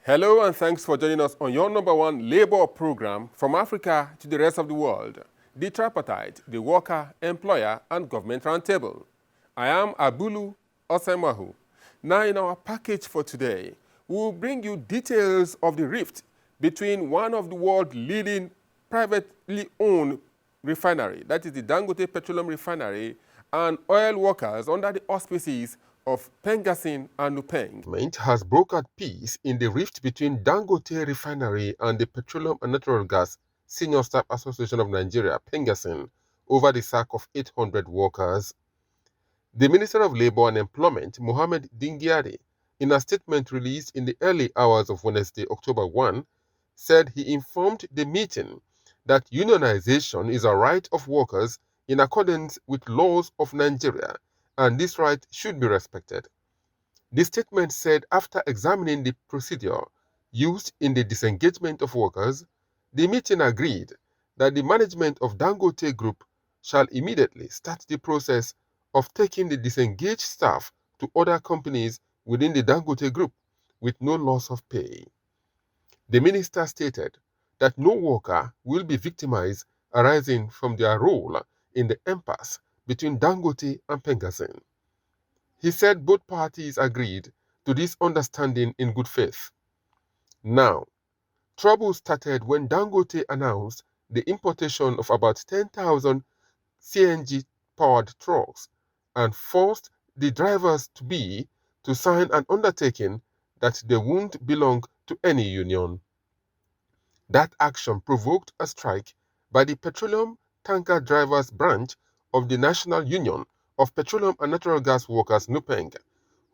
Hello and thanks for joining us on your number one labor program from Africa to the rest of the world, the Tripartite, the Worker, Employer and Government Roundtable. I am Abulu Osemahu. Now in our package for today, we will bring you details of the rift between one of the world's leading privately owned refinery, that is the Dangote Petroleum Refinery, and oil workers under the auspices of Pengassin and Nupeng has brokered peace in the rift between Dangote Refinery and the Petroleum and Natural Gas Senior Staff Association of Nigeria, Pengassin, over the sack of 800 workers. The Minister of Labour and Employment, Mohammed Dingyadi, in a statement released in the early hours of Wednesday, October 1, said he informed the meeting that unionization is a right of workers in accordance with laws of Nigeria, and this right should be respected. The statement said after examining the procedure used in the disengagement of workers, the meeting agreed that the management of Dangote Group shall immediately start the process of taking the disengaged staff to other companies within the Dangote Group with no loss of pay. The minister stated that no worker will be victimized arising from their role in the impasse between Dangote and Pengassin. He said both parties agreed to this understanding in good faith. Now, trouble started when Dangote announced the importation of about 10,000 CNG-powered trucks and forced the drivers to sign an undertaking that they won't belong to any union. That action provoked a strike by the Petroleum Tanker Drivers Branch of the National Union of Petroleum and Natural Gas Workers, Nupeng,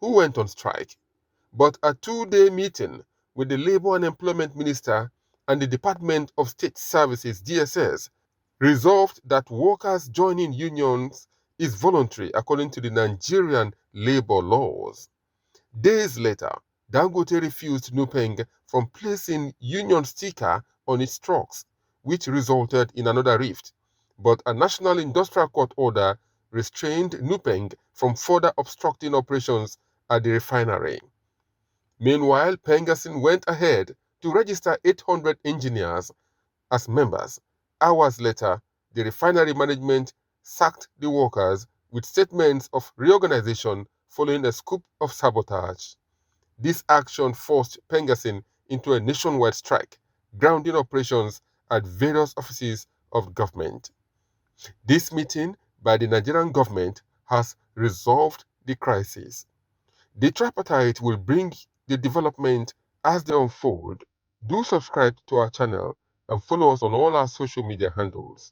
who went on strike. But a two-day meeting with the Labour and Employment Minister and the Department of State Services, DSS, resolved that workers joining unions is voluntary according to the Nigerian labor laws. Days later, Dangote refused Nupeng from placing union sticker on its trucks, which resulted in another rift. But a National Industrial Court order restrained Nupeng from further obstructing operations at the refinery. Meanwhile, Pengassin went ahead to register 800 engineers as members. Hours later, the refinery management sacked the workers with statements of reorganization following a scoop of sabotage. This action forced Pengassin into a nationwide strike, grounding operations at various offices of government. This meeting by the Nigerian government has resolved the crisis. The Tripartite will bring the development as they unfold. Do subscribe to our channel and follow us on all our social media handles.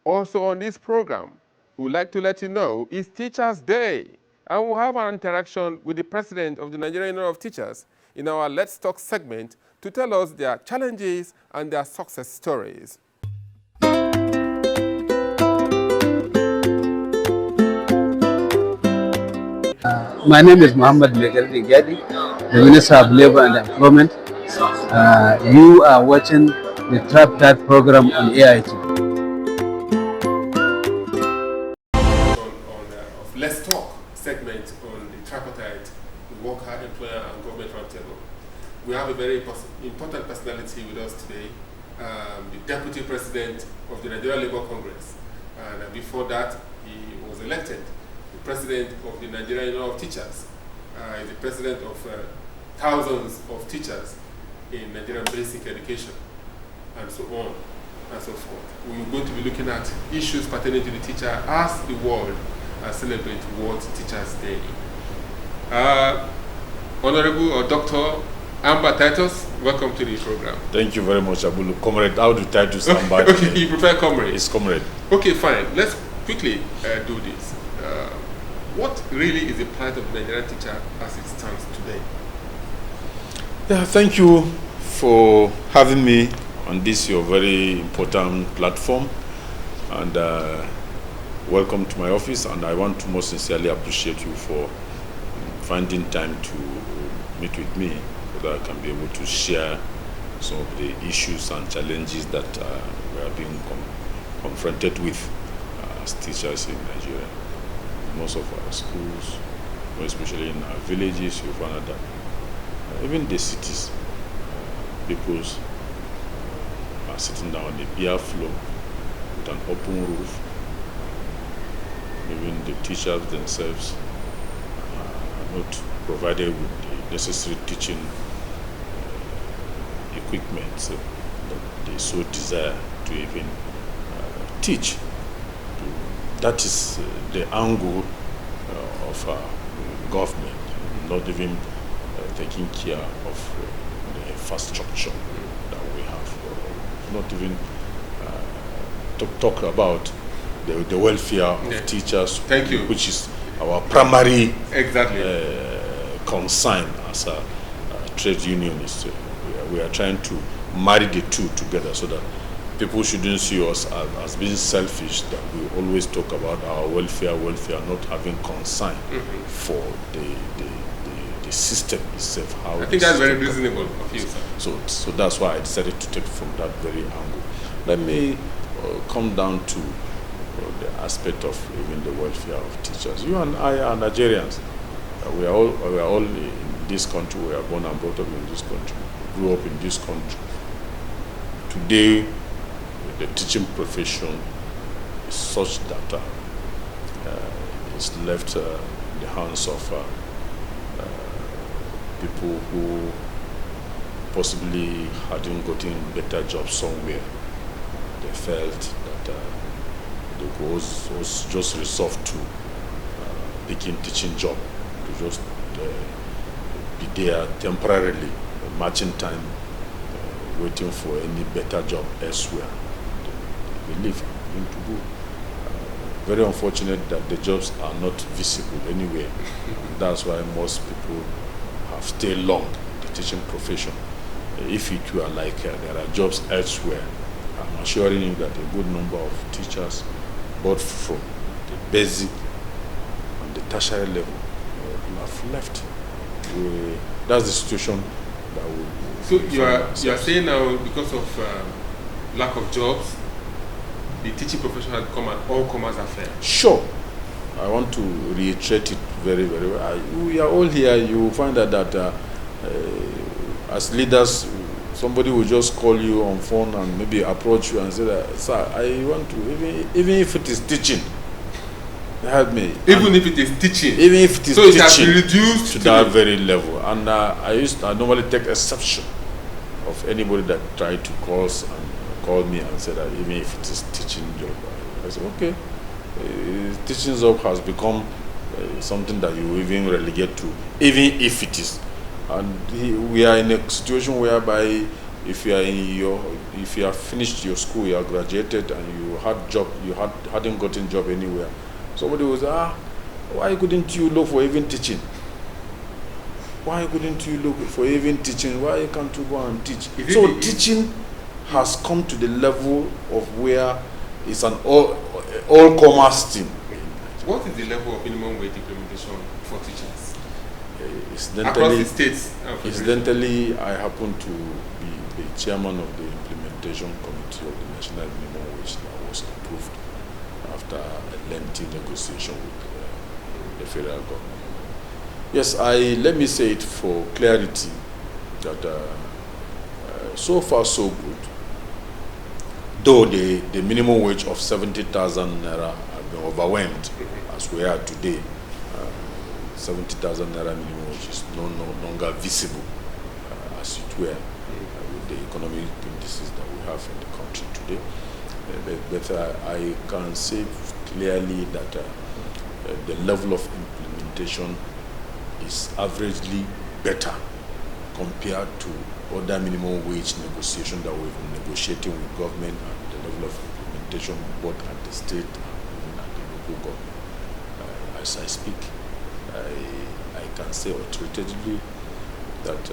Also on this program, we would like to let you know it's Teachers' Day, and we'll have an interaction with the President of the Nigerian Union of Teachers in our Let's Talk segment to tell us their challenges and their success stories. My name is Mohammed Dingyadi, the Minister of Labour and Employment. You are watching the Tripartite program on AIT. Let's Talk segment on the Tripartite, the Worker, Employer and Government Roundtable. We have a very important personality with us today, the Deputy President of the Nigerian Labour Congress. And before that, he was elected the President of the Nigerian Union of Teachers. He's the President of thousands of teachers in Nigerian basic education, and so on and so forth. We're going to be looking at issues pertaining to the teacher as the world celebrate World Teachers' Day. Honorable or Dr. Amber Titus, welcome to the program. Thank you very much, Abulu. Comrade, how do Titus stand by? Okay, you prefer comrade? It's comrade. Okay, fine. Let's quickly do this. What really is the plight of the Nigerian teacher as it stands today? Yeah, thank you for having me on this your very important platform, and welcome to my office. And I want to most sincerely appreciate you for finding time to meet with me so that I can be able to share some of the issues and challenges that we are being confronted with as teachers in Nigeria. Most of our schools, especially in our villages, you find out that even the cities, people are sitting down on the bare floor with an open roof. Even the teachers themselves are not provided with the necessary teaching equipment that they so desire to even teach. That is the angle of government, not even taking care of the infrastructure that we have, not even talk about the welfare of teachers, which is our primary concern as a trade unionists. We are trying to marry the two together so that people shouldn't see us as being selfish, that we always talk about our welfare, not having concern for the system itself. How I think that's very reasonable of you, sir. So that's why I decided to take from that very angle. Let me come down to the aspect of even the welfare of teachers. You and I are Nigerians. We are all in this country. We are born and brought up in this country. We grew up in this country. Today, the teaching profession is such that it's left in the hands of people who possibly hadn't gotten better jobs somewhere. They felt that they was just resolved to picking teaching job, to just be there temporarily, matching time, waiting for any better job elsewhere. They leave to go. Very unfortunate that the jobs are not visible anywhere. That's why most people have stayed long in the teaching profession. If it were like there are jobs elsewhere, I'm assuring you that a good number of teachers, both from the basic and the tertiary level, have left. That's the situation that we. So you are saying now, because of lack of jobs, the teaching profession has become an all-comers affair? Sure. I want to reiterate it very, very well. We are all here. You will find that as leaders, somebody will just call you on phone and maybe approach you and say that, sir, I want to, even if it is teaching, help me. Even if it is teaching? Even if it is so teaching. So it has been reduced to that very level. And I normally take exception of anybody that tried to call me and say that even if it is teaching job. I said, okay. Teaching job has become something that you even relegate to, even if it is. And we are in a situation whereby if you have finished your school, you are graduated, and you had job, hadn't gotten job anywhere, somebody will say, why couldn't you look for even teaching? Why couldn't you look for even teaching? Why can't you go and teach? So teaching has come to the level of where it's an all-commerce thing. What is the level of minimum wage implementation for teachers? Incidentally, across the states? Incidentally, I happen to be the chairman of the implementation committee of the national minimum wage that was approved after a lengthy negotiation with the federal government. Yes, let me say it for clarity that so far so good. Though the minimum wage of 70,000 naira have been overwhelmed as we are today, 70,000 naira minimum wage is no longer visible as it were with the economic indices that we have in the country today. But I can say clearly that the level of implementation is averagely better compared to other minimum wage negotiation that we've been negotiating with government, and the level of implementation both at the state and at the local government. As I speak, I can say authoritatively that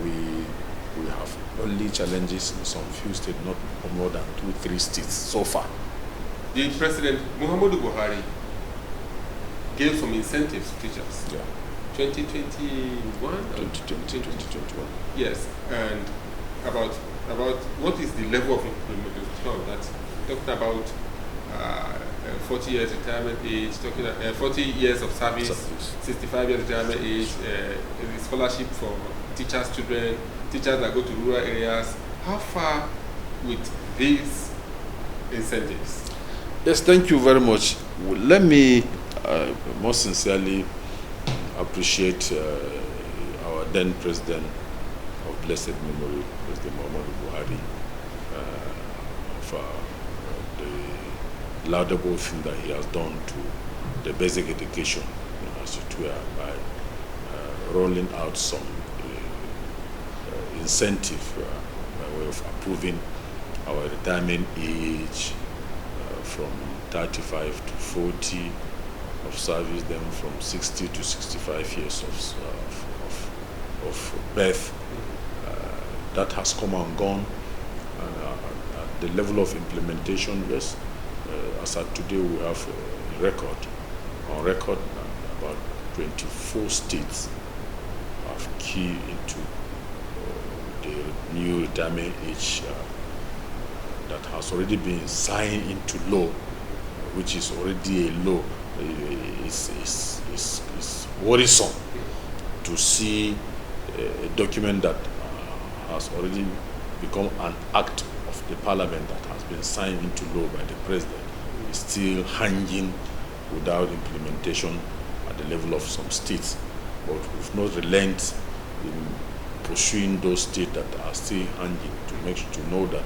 we have only challenges in some few states, not more than 2-3 states so far. The President Muhammadu Buhari gave some incentives to teachers. Yeah. 2021? 2021. Yes, and about what is the level of implementation of that? Talking about 40 years retirement age, talking 40 years of service, 65 years retirement age, scholarship for teachers' children, teachers that go to rural areas. How far with these incentives? Yes, thank you very much. Let me most sincerely appreciate our then president of blessed memory, President Muhammadu Buhari, for the laudable thing that he has done to the basic education, as it were, by rolling out some incentive by way of approving our retirement age from 35 to 40 of service, then from 60 to 65 years of birth. That has come and gone. At the level of implementation, yes, as at today we have a record, on record, about 24 states have keyed into the new retirement age that has already been signed into law, which is already a law. It's worrisome to see a document that has already become an act of the parliament that has been signed into law by the president is still hanging without implementation at the level of some states. But we've not relent in pursuing those states that are still hanging to know that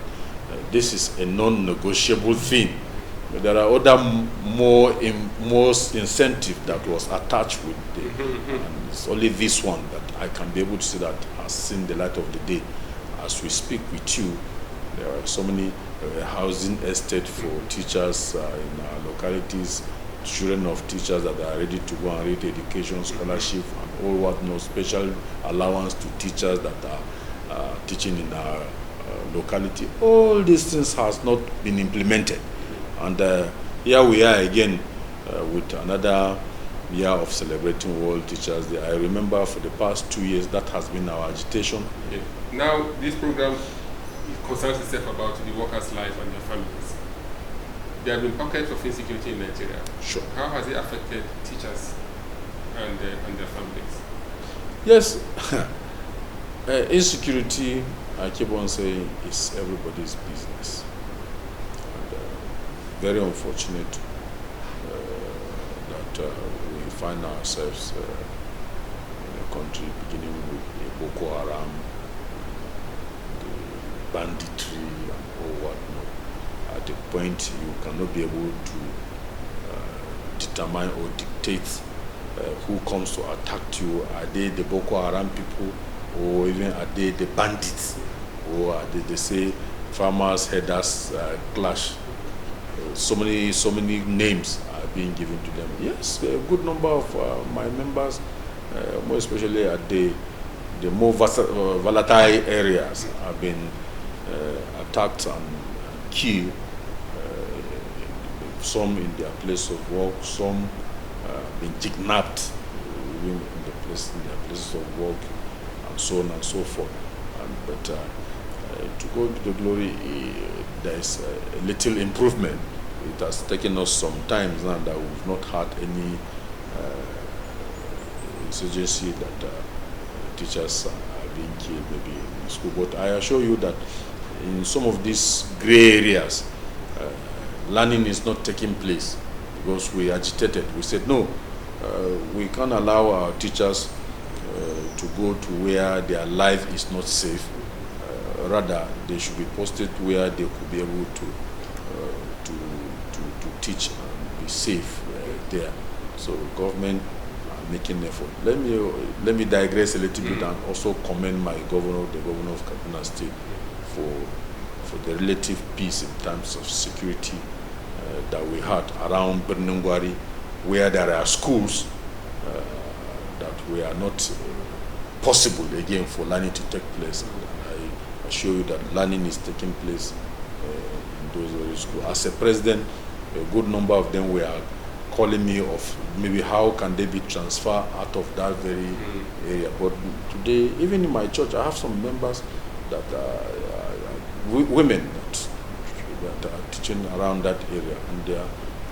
this is a non-negotiable thing. But there are other more incentive that was attached with the, and it's only this one that I can be able to say that has seen the light of the day. As we speak with you, there are so many housing estate for teachers in our localities, children of teachers that are ready to go and read education, scholarship, and all what no special allowance to teachers that are teaching in our locality. All these things has not been implemented. And here we are again with another year of celebrating World Teachers Day. I remember for the past 2 years that has been our agitation. Yeah. Now this program concerns itself about the workers' lives and their families. There have been pockets of insecurity in Nigeria. Sure. How has it affected teachers and their families? Yes, insecurity, I keep on saying, is everybody's business. Very unfortunate that we find ourselves in a country beginning with the Boko Haram, the banditry, and all whatnot. At a point, you cannot be able to determine or dictate who comes to attack you. Are they the Boko Haram people, or even are they the bandits, or are they say farmers, headers clash? So many names are being given to them. Yes, a good number of my members, more especially at the more volatile areas, have been attacked and killed. Some in their place of work, some been kidnapped in their places of work, and so on and so forth. But to God be the glory, there is a little improvement. It has taken us some time now that we've not had any insurgency that teachers are being killed maybe in school. But I assure you that in some of these gray areas, learning is not taking place because we agitated. We said, no, we can't allow our teachers to go to where their life is not safe. Rather, they should be posted where they could be able to teach and be safe there. So government are making effort. Let me digress a little bit and also commend my governor, the governor of Kaduna State, for the relative peace in terms of security that we had around Birnungwari, where there are schools that were not possible again for learning to take place. And I assure you that learning is taking place in those very schools. As a president, a good number of them were calling me of maybe how can they be transferred out of that very area. But today, even in my church, I have some members that are women that are teaching around that area, and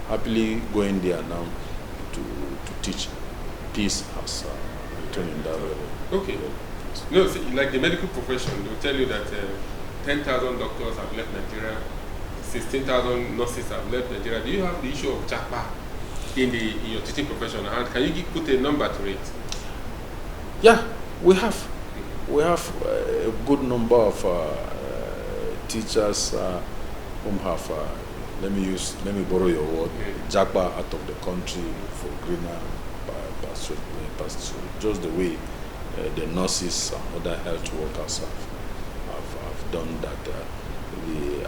happily going there now to teach. Peace has returned in that way. Okay. No, see, like the medical profession, they will tell you that 10,000 doctors have left Nigeria, 16,000 nurses have left Nigeria. Do you have the issue of japa in your teaching profession? And can you put a number to it? Yeah, we have. We have a good number of teachers whom have, let me borrow your word, japa out of the country for greener pasture. Just the way the nurses and other health workers have done that.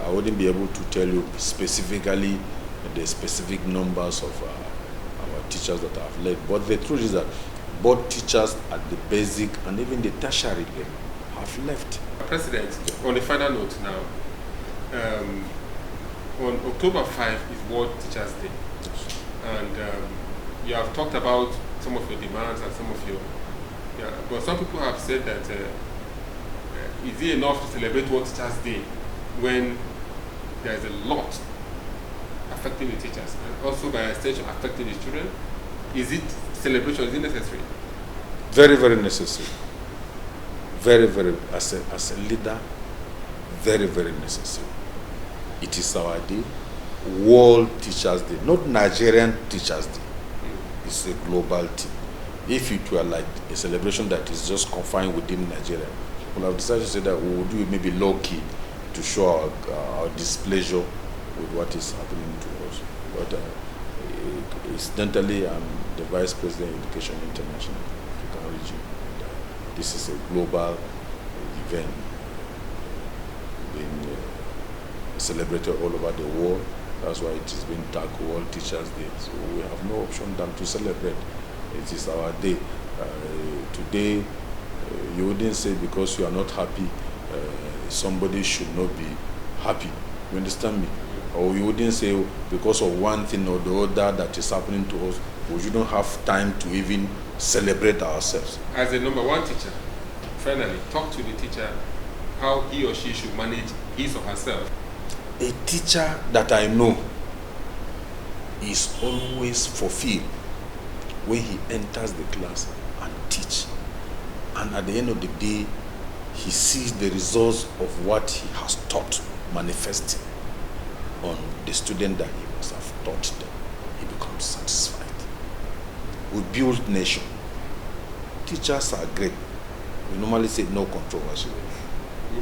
I wouldn't be able to tell you specifically the specific numbers of our teachers that have left, but the truth is that both teachers at the basic and even the tertiary level have left. President, on a final note now, on October 5 is World Teachers Day, and you have talked about some of your demands and some of your, but some people have said that is it enough to celebrate World Teachers Day when there is a lot affecting the teachers and also by extension affecting the children? Is it celebration, is it necessary? Very, very necessary. Very, very, as a leader, very, very necessary. It is our day, World Teachers Day, not Nigerian Teachers Day. It's a global thing. If it were like a celebration that is just confined within Nigeria, we have decided to say that we will do it maybe low-key to show our displeasure with what is happening to us. But incidentally, I'm the Vice President of Education International African region. This is a global event being celebrated all over the world. That's why it is being tagged World Teachers Day. So we have no option than to celebrate. It is our day. Today, you wouldn't say because you are not happy, somebody should not be happy. You understand me? Or you wouldn't say because of one thing or the other that is happening to us, we shouldn't have time to even celebrate ourselves. As a number one teacher, finally, talk to the teacher how he or she should manage his or herself. A teacher that I know is always fulfilled when he enters the class and teach. And at the end of the day, he sees the results of what he has taught manifesting on the student that he must have taught them. He becomes satisfied. We build nation. Teachers are great. We normally say no controversy.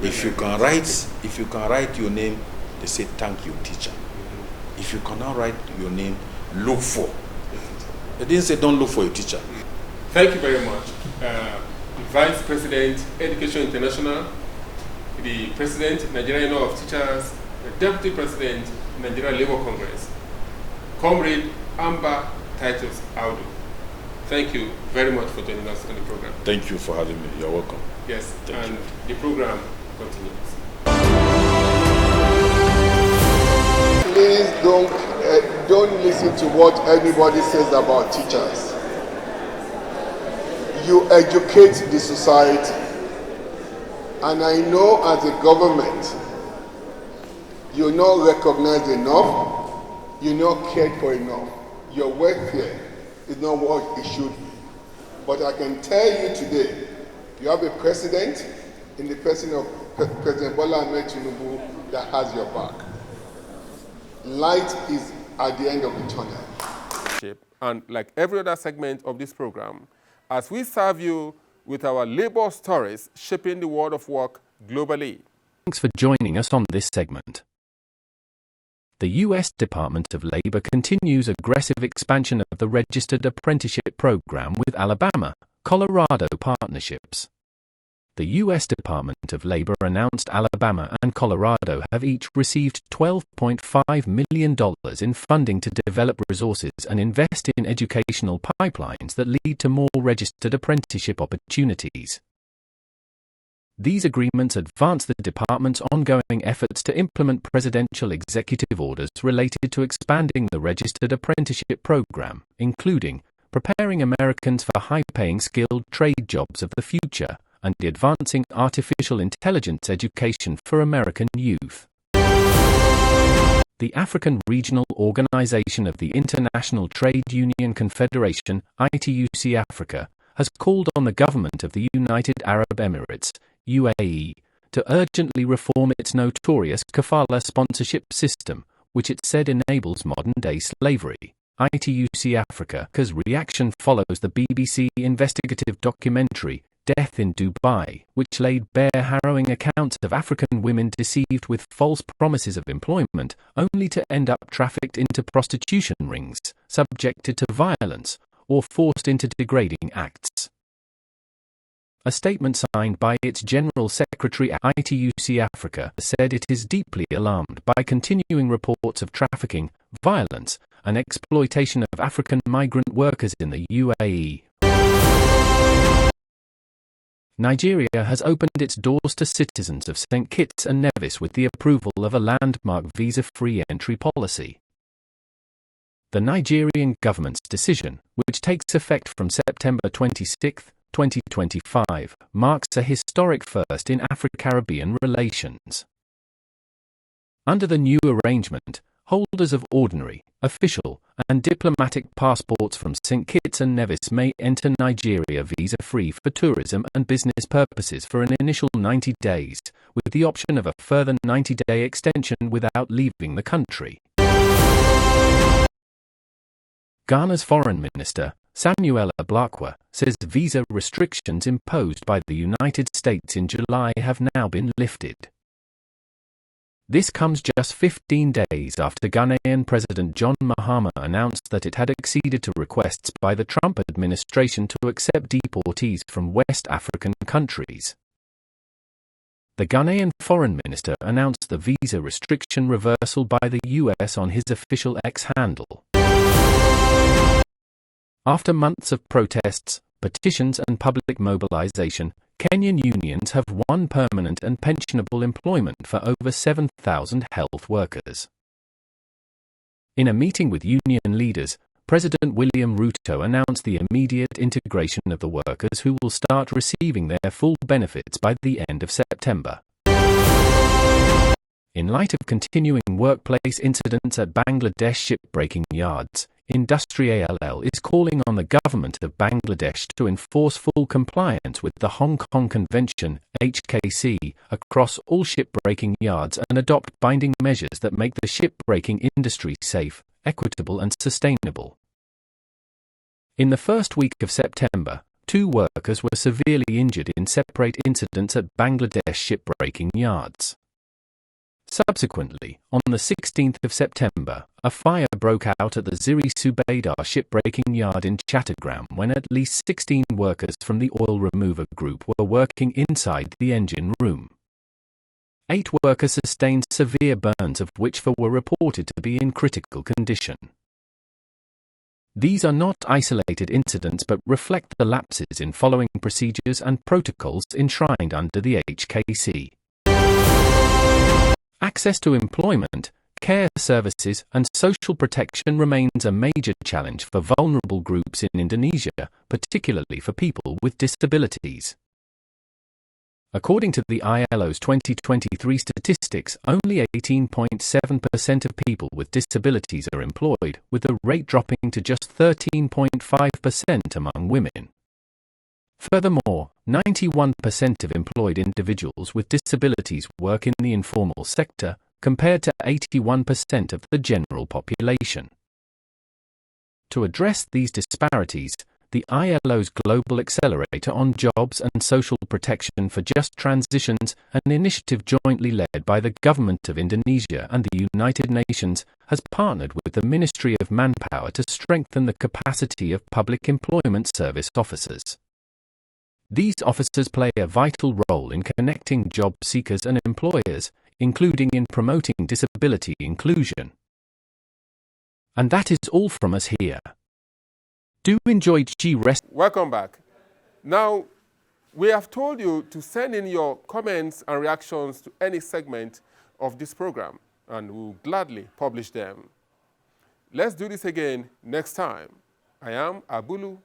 If you can write your name, they say thank you, teacher. If you cannot write your name, look for. They didn't say don't look for a teacher. Thank you very much. Vice President, Education International, the President, Nigerian Union of Teachers, the Deputy President, Nigeria Labour Congress, Comrade Amba Titus Audu. Thank you very much for joining us on the program. Thank you for having me. You're welcome. Yes, Thank you. The program continues. Please don't listen to what anybody says about teachers. You educate the society, and I know as a government, you're not recognized enough, you're not cared for enough. Your welfare is not what it should be. But I can tell you today, you have a president in the person of President Bola Ahmed Tinubu that has your back. Light is at the end of the tunnel. And like every other segment of this program, as we serve you with our labor stories shaping the world of work globally. Thanks for joining us on this segment. The U.S. Department of Labor continues aggressive expansion of the Registered Apprenticeship Program with Alabama, Colorado partnerships. The U.S. Department of Labor announced Alabama and Colorado have each received $12.5 million in funding to develop resources and invest in educational pipelines that lead to more registered apprenticeship opportunities. These agreements advance the department's ongoing efforts to implement presidential executive orders related to expanding the Registered Apprenticeship Program, including preparing Americans for high-paying skilled trade jobs of the future and advancing artificial intelligence education for American youth. the African Regional Organization of the International Trade Union Confederation, ITUC-Africa, has called on the government of the United Arab Emirates, UAE, to urgently reform its notorious kafala sponsorship system, which it said enables modern-day slavery. ITUC-Africa's reaction follows the BBC investigative documentary, Death in Dubai, which laid bare harrowing accounts of African women deceived with false promises of employment, only to end up trafficked into prostitution rings, subjected to violence, or forced into degrading acts. A statement signed by its General Secretary at ITUC-Africa said it is deeply alarmed by continuing reports of trafficking, violence, and exploitation of African migrant workers in the UAE. Nigeria has opened its doors to citizens of St. Kitts and Nevis with the approval of a landmark visa-free entry policy. The Nigerian government's decision, which takes effect from September 26, 2025, marks a historic first in Afro-Caribbean relations. Under the new arrangement, holders of ordinary, official, and diplomatic passports from St. Kitts and Nevis may enter Nigeria visa-free for tourism and business purposes for an initial 90 days, with the option of a further 90-day extension without leaving the country. Ghana's Foreign Minister, Samuel Ablakwa, says visa restrictions imposed by the United States in July have now been lifted. This comes just 15 days after Ghanaian President John Mahama announced that it had acceded to requests by the Trump administration to accept deportees from West African countries. The Ghanaian Foreign Minister announced the visa restriction reversal by the US on his official X handle. After months of protests, petitions and public mobilization, Kenyan unions have won permanent and pensionable employment for over 7,000 health workers. In a meeting with union leaders, President William Ruto announced the immediate integration of the workers who will start receiving their full benefits by the end of September. In light of continuing workplace incidents at Bangladesh shipbreaking yards, industriALL is calling on the government of Bangladesh to enforce full compliance with the Hong Kong Convention, HKC, across all shipbreaking yards and adopt binding measures that make the shipbreaking industry safe, equitable and sustainable. In the first week of September, 2 workers were severely injured in separate incidents at Bangladesh shipbreaking yards. Subsequently, on the 16th of September, a fire broke out at the Ziri Subedar shipbreaking yard in Chattogram when at least 16 workers from the oil remover group were working inside the engine room. 8 workers sustained severe burns, of which 4 were reported to be in critical condition. These are not isolated incidents but reflect the lapses in following procedures and protocols enshrined under the HKC. Access to employment, care services, and social protection remains a major challenge for vulnerable groups in Indonesia, particularly for people with disabilities. According to the ILO's 2023 statistics, only 18.7% of people with disabilities are employed, with the rate dropping to just 13.5% among women. Furthermore, 91% of employed individuals with disabilities work in the informal sector, compared to 81% of the general population. To address these disparities, the ILO's Global Accelerator on Jobs and Social Protection for Just Transitions, an initiative jointly led by the Government of Indonesia and the United Nations, has partnered with the Ministry of Manpower to strengthen the capacity of public employment service officers. These officers play a vital role in connecting job seekers and employers, including in promoting disability inclusion. And that is all from us here. Do enjoy G-Rest. Welcome back. Now, we have told you to send in your comments and reactions to any segment of this program, and we'll gladly publish them. Let's do this again next time. I am Abulu